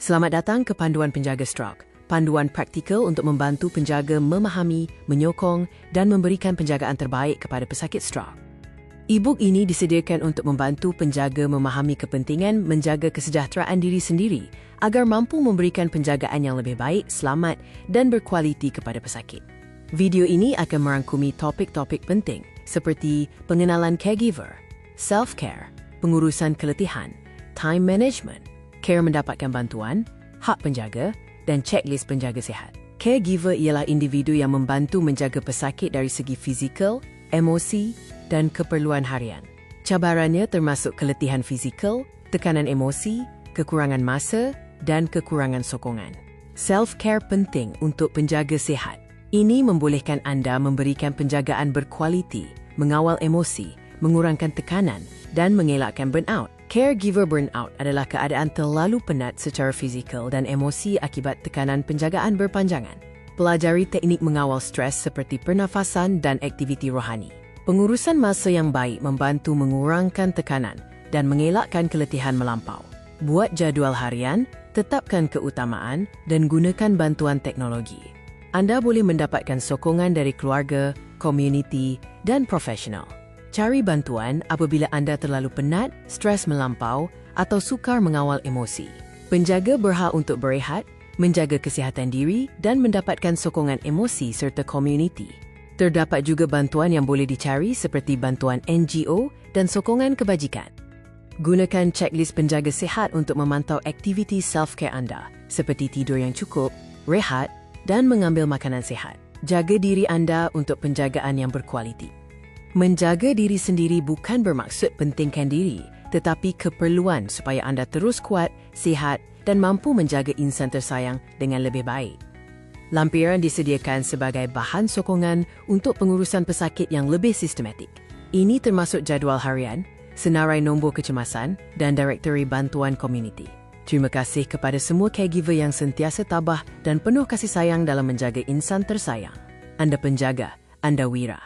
Selamat datang ke Panduan Penjaga Stroke, panduan praktikal untuk membantu penjaga memahami, menyokong dan memberikan penjagaan terbaik kepada pesakit stroke. E-book ini disediakan untuk membantu penjaga memahami kepentingan menjaga kesejahteraan diri sendiri agar mampu memberikan penjagaan yang lebih baik, selamat dan berkualiti kepada pesakit. Video ini akan merangkumi topik-topik penting seperti pengenalan caregiver, self-care, pengurusan keletihan, time management, care mendapatkan bantuan, hak penjaga dan checklist penjaga sihat. Caregiver ialah individu yang membantu menjaga pesakit dari segi fizikal, emosi dan keperluan harian. Cabarannya termasuk keletihan fizikal, tekanan emosi, kekurangan masa dan kekurangan sokongan. Self-care penting untuk penjaga sihat. Ini membolehkan anda memberikan penjagaan berkualiti, mengawal emosi, mengurangkan tekanan dan mengelakkan burnout. Caregiver burnout adalah keadaan terlalu penat secara fizikal dan emosi akibat tekanan penjagaan berpanjangan. Pelajari teknik mengawal stres seperti pernafasan dan aktiviti rohani. Pengurusan masa yang baik membantu mengurangkan tekanan dan mengelakkan keletihan melampau. Buat jadual harian, tetapkan keutamaan dan gunakan bantuan teknologi. Anda boleh mendapatkan sokongan dari keluarga, komuniti dan profesional. Cari bantuan apabila anda terlalu penat, stres melampau atau sukar mengawal emosi. Penjaga berhak untuk berehat, menjaga kesihatan diri dan mendapatkan sokongan emosi serta komuniti. Terdapat juga bantuan yang boleh dicari seperti bantuan NGO dan sokongan kebajikan. Gunakan checklist penjaga sihat untuk memantau aktiviti self-care anda seperti tidur yang cukup, rehat dan mengambil makanan sihat. Jaga diri anda untuk penjagaan yang berkualiti. Menjaga diri sendiri bukan bermaksud pentingkan diri, tetapi keperluan supaya anda terus kuat, sihat dan mampu menjaga insan tersayang dengan lebih baik. Lampiran disediakan sebagai bahan sokongan untuk pengurusan pesakit yang lebih sistematik. Ini termasuk jadual harian, senarai nombor kecemasan dan direktori bantuan komuniti. Terima kasih kepada semua caregiver yang sentiasa tabah dan penuh kasih sayang dalam menjaga insan tersayang. Anda penjaga, anda wira.